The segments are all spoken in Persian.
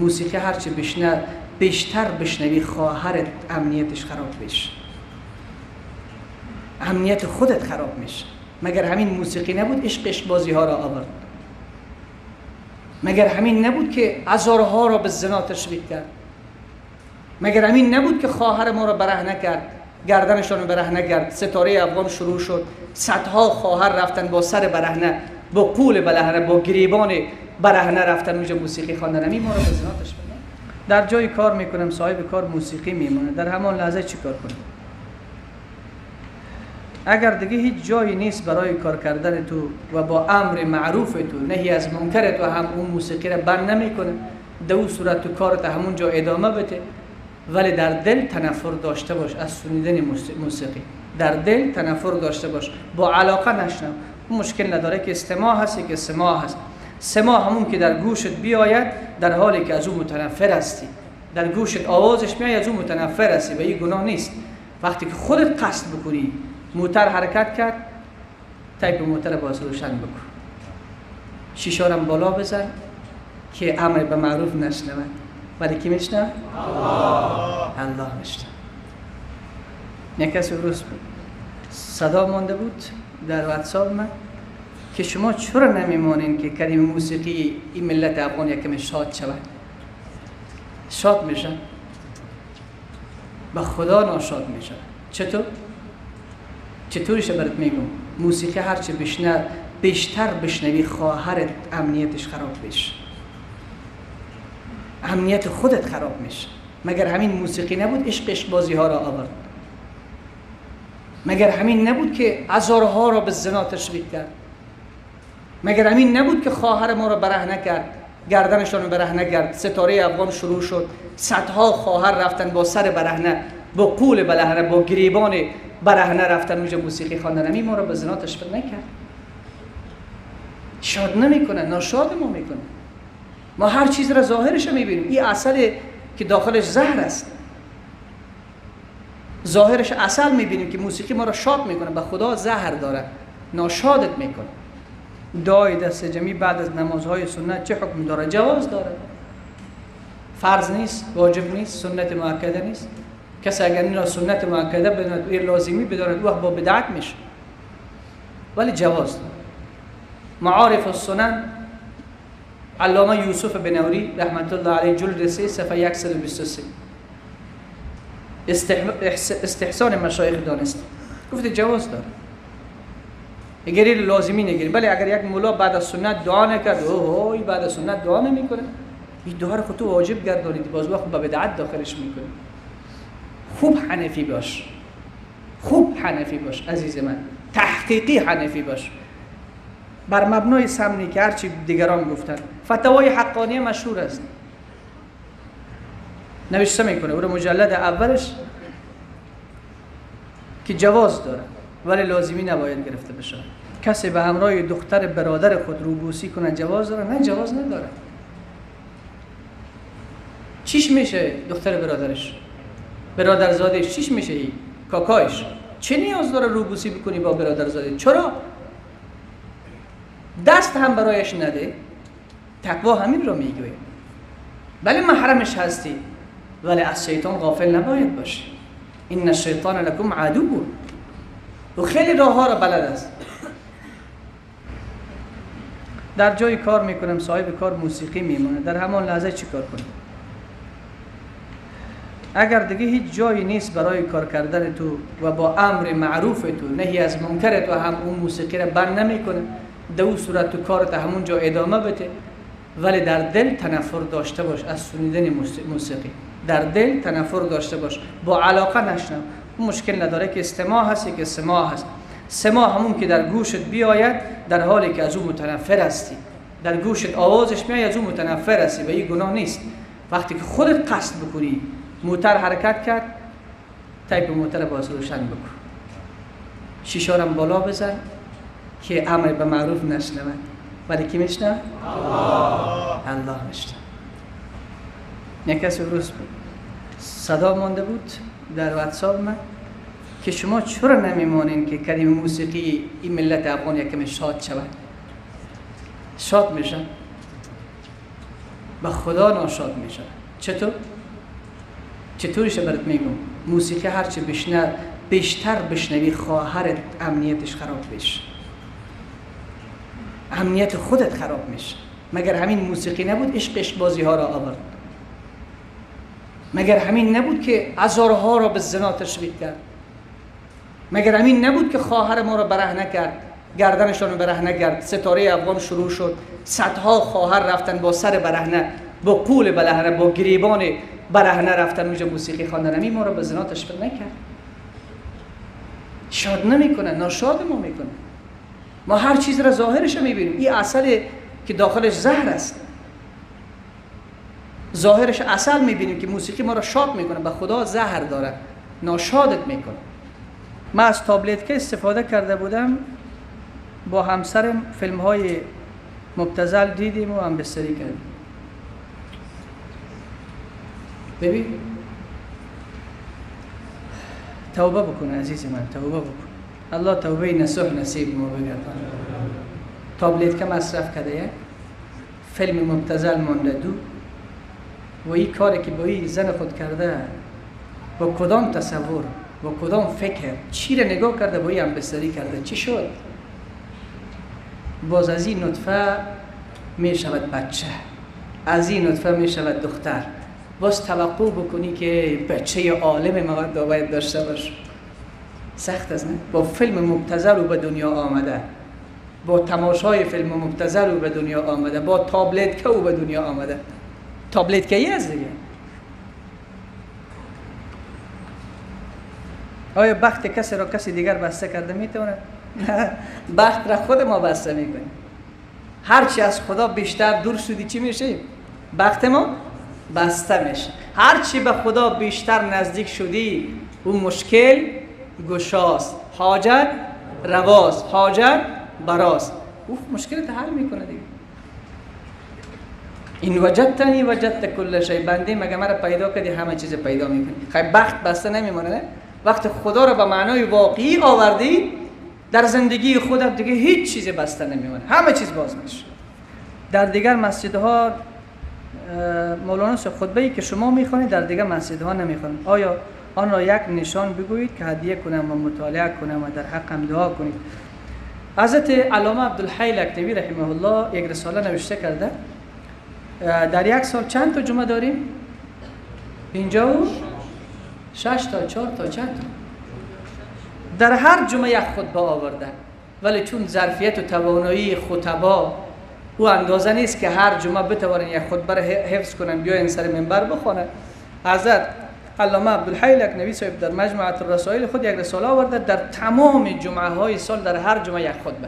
موسیقی هرچی بیشتر بشنوی خواهرت امنیتش خراب میشه، امنیت خودت خراب میشه. مگر همین موسیقی نبود عشق بازی ها را آورد؟ مگر همین نبود که هزارها را به زنا تشویق کرد؟ مگر همین نبود که خواهر ما را برهنه کرد، گردنشان رو برهنه کرد؟ ستاره افغان شروع شد، صدها خواهر رفتن با سر برهنه، با قول برهنه، با گریبان برهنه رفتن اونجا موسیقی خواندن. همین ما را به زنا تشویق. در جای کار میکنم، صاحب کار موسیقی میمونه، در همان لحظه چی کار کنم؟ اگر دیگه هیچ جایی نیست برای کار کردن تو و با امر معروف تو نهی از منکر تو هم اون موسیقی را بند نمیکنه، در اون صورت تو کارت همون جا ادامه بده، ولی در دل تنفر داشته باش از شنیدن موسیقی. در دل تنفر داشته باش، با علاقه نشنو. مشکل نداره که استماع هستی که سماع هست. سماع همون که در گوشت بیاید در حالی که از اون متنفر هستی، در گوشت آوازش میاد از اون متنفر هستی و این گناه نیست. وقتی که خودت قصد بکنی، موتر حرکت کرد، تایپ موتر باز روشن بکن، شیشه را بالا بزن که امر به معروف نشنود، ولی کی میشنوه؟ الله میشنوه. یک کسی روز صدا مانده بود در واتساپ من که شما چرا نمیمانین که کلمه موسیقی این ملت افغان یکم شاد شود؟ شاد میشن، به خدا ناشاد میشن. چطورش برات میگم؟ موسیقی هرچی بیشتر بشنوی خواهرت امنیتش خراب میشه، امنیت خودت خراب میشه. مگر همین موسیقی نبود عشق بازی ها را آورد؟ مگر همین نبود که هزارها را به زنا تشویق کرد؟ مگر همین نبود که خواهر ما را برهنه کرد، گردنشان رو برهنه کرد؟ ستاره افغان شروع شد، صدها خواهر رفتن با سر برهنه، با قول برهنه، با گریبان برهنه رفتن اونجا موسیقی خواندن. همین ما را به زنا تشویق نکرد؟ شاد نمیکنه، ناشاد ما میکنه. ما هر چیز را ظاهرش رو میبینیم. این عسل که داخلش زهر است، ظاهرش عسل میبینیم که موسیقی ما را شاد میکنه، به خدا زهر داره، ناشادت میکنه. دعای دست جمعی بعد از نمازهای سنت چه حکم داره؟ جواز داره، فرض نیست، واجب نیست، سنت مؤکده نیست. کسی اگر این را سنت مؤکده بداند و لازمی بداند، وقت با بدعت میشه، ولی جواز داره. معارف السنن علامه یوسف بنوری رحمت الله علیه جلد 3 صفحه 123 استحسان مشایخ دانست، گفته جواز داره. اگر این لازمی نگیری. بله اگر یک مولا بعد از سنت دعا نکرد، اوه بعد از سنت دعا نمیکنه، این دعا رو خود تو واجب گردانید، باز وقت به بدعت داخلش میکنه. خوب حنفی باش، خوب حنفی باش عزیز من، تحقیقی حنفی باش، بر مبنای سمنی که هرچی دیگران گفتن. فتاوای حقانی مشهور است، نوشته میکنه او مجلد اولش که جواز داره ولی لازمی نباید گرفته بشه. کسی به همراه دختر برادر خود روبوسی کنه جواز داره؟ نه، جواز نداره. چیش میشه دختر برادرش، برادرزادش چیش میشه؟ کاکایش چه نیاز داره روبوسی بکنی با برادرزاده؟ چرا؟ دست هم برایش نده. تقوا همین رو میگوید. بله محرمش هستی، ولی از شیطان غافل نباید باشی. این الشیطان لکم عدو، و خیلی راه ها را بلد است. در جای کار میکنم، صاحب کار موسیقی میمونه، در همان لحظه چی کار کنم؟ اگر دیگه هیچ جایی نیست برای کار کردن تو و با امر معروف تو نهی از منکر تو هم اون موسیقی را بند نمیکنه، در اون صورت تو کارت همون جا ادامه بده، ولی در دل تنفر داشته باش از شنیدن موسیقی. در دل تنفر داشته باش، با علاقه نشنو. مشکل نداره که استماع هستی که سماع هست. سماع همون که در گوشت بیاید در حالی که از اون متنفر هستی، در گوشت آوازش میاد از اون متنفر هستی و این گناه نیست. وقتی که خودت قصد بکنی، موتر حرکت کرد، تایپ موتر باز روشن بکن، شیشه را بالا بزن که امر به معروف نشنود، ولی کی میشنوه؟ الله میشنوه. یک کسی روز صدا مانده بود در واتساپ من که شما چرا نمیمانین که کلمه موسیقی این ملت افغان یکم شاد شود؟ شاد میشن، به خدا ناشاد میشه. چطور؟ چطورش برات میگم. موسیقی هرچی بیشتر بشنوی خواهرت امنیتش خراب بشه، امنیت خودت خراب میشه. مگر همین موسیقی نبود عشق بازی ها را آورد؟ مگر همین نبود که هزارها را به زنا تشویق کرد؟ مگر همین نبود که خواهر ما را برهنه کرد، گردنشان رو برهنه کرد؟ ستاره افغان شروع شد، صدها خواهر رفتن با سر برهنه، با قول برهنه، با گریبان برهنه رفتن اونجا موسیقی خواندن. همین ما را به زنا تشویق نکرد؟ شاد نمیکنه، ناشاد ما میکنه. ما هر چیز را ظاهرش میبینیم. این عسل که داخلش زهر است، ظاهرش عسل میبینیم که موسیقی ما را شاد میکنه، به خدا زهر داره، ناشادت میکنه. من از تابلت که استفاده کرده بودم، با همسرم فیلم های مبتذل دیدیم و هم بستری کردیم. ببین، توبه بکن عزیز من، توبه بکن. الله توبه نصوح نصیب ما بگردن. تابلت که مصرف کرده، فیلم مبتذل مانده دو، و این کاری که با این زن خود کرده، با کدام تصور، با کدام فکر، چی را نگاه کرده با این هم بستری کرده، چی شد؟ باز از این نطفه می شود بچه، از این نطفه می شود دختر. باز توقع بکنی که بچه عالم ما باید داشته باش. سخت است نه؟ با فیلم مبتذل او به دنیا آمده، با تماشای فیلم مبتذل او به دنیا آمده، با تابلت که او به دنیا آمده. تابلت که ای است دیگه. آیا بخت کسی را کسی دیگر بسته کرده میتونه؟ نه، بخت را خود ما بسته میکنیم. هرچی از خدا بیشتر دور شدی چی میشه؟ بخت ما بسته میشه. هرچی به خدا بیشتر نزدیک شدی، اون مشکل گشاست، حاجت رواست، حاجت براست. اوف، مشکلت حل میکنه دیگه. این وجدتنی وجدت کل شی. بنده مگه مرا پیدا کردی همه چیز پیدا میکنی. خیلی بخت بسته نمیمونه نه؟ وقت خدا رو به معنای واقعی آوردی در زندگی خودت، دیگه هیچ چیز بسته نمیمونه، همه چیز باز میشه. در دیگر مسجدها مولانا خطبه‌ای که شما میخوانید در دیگر مسجدها نمیخوانید. آیا آن را یک نشان بگویید که هدیه کنم و مطالعه کنم و در حقم دعا کنید. حضرت علامه عبدالحی لکنوی رحمه الله یک رساله نوشته کرده. در یک سال چند تا جمعه داریم؟ 56 تا 4 تا چند تا؟ در هر جمعه یک خطبه آورده، ولی چون ظرفیت و توانایی خطبا او اندازه نیست که هر جمعه بتوانن یک خطبه را حفظ کنن بیاین سر منبر بخونن. حضرت علامه عبدالحی لکنوی صاحب در مجموعه الرسائل خود یک رساله آورده در تمام جمعه های سال، در هر جمعه یک خطبه،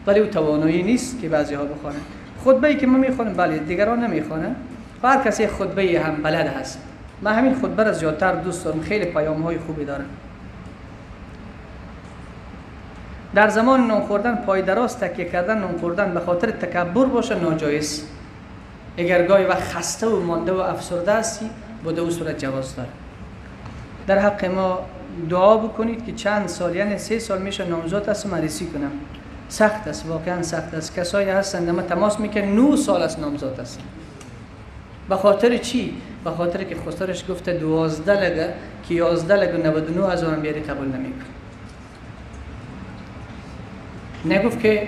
ولی او توانایی نیست که بعضی ها بخونن. خطبه ای که ما میخونیم بله دیگران نمیخونن، هر کسی خطبه هم بلد هست. من همین خطبه را زیادتر دوست دارم، خیلی پیام های خوبی داره. در زمان نان خوردن پای دراز تکیه کردن، نان خوردن به خاطر تکبر باشه ناجایز. اگر گاهی وقت خسته و مانده و افسرده هستی، با دو صورت جواز داره. در حق ما دعا بکنید که چند سال، یعنی 3 سال میشه نامزد هستم، عروسی کنم. سخت است، واقعا سخت است. کسایی هستند ما تماس میکنن 9 سال است نامزد هستن. به خاطر چی؟ به خاطر که خسرش گفته 12 لگه که 11 لگه 99 هزار بیاری قبول نمیکنه. نگفت که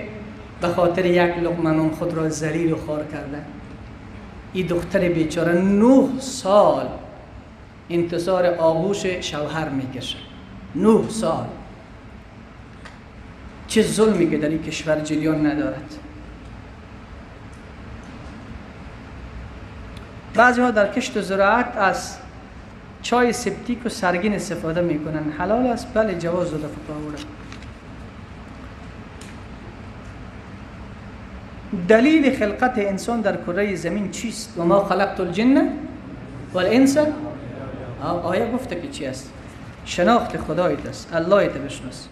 به خاطر یک لقمه نان خود را ذلیل و خوار کرده. این دختر بیچاره 9 سال انتظار آغوش شوهر میکشه. 9 سال. چه ظلمی که در این کشور جریان ندارد. بعضی ها در کشت و زراعت از چای سپتیک و سرگین استفاده میکنن. حلال است؟ بله، جواز داده فقها. دلیل خلقت انسان در کره زمین چیست؟ و ما خلقت الجن والانس. آیه گفته که چی است؟ شناخت خدایت است، الله ات بشناس.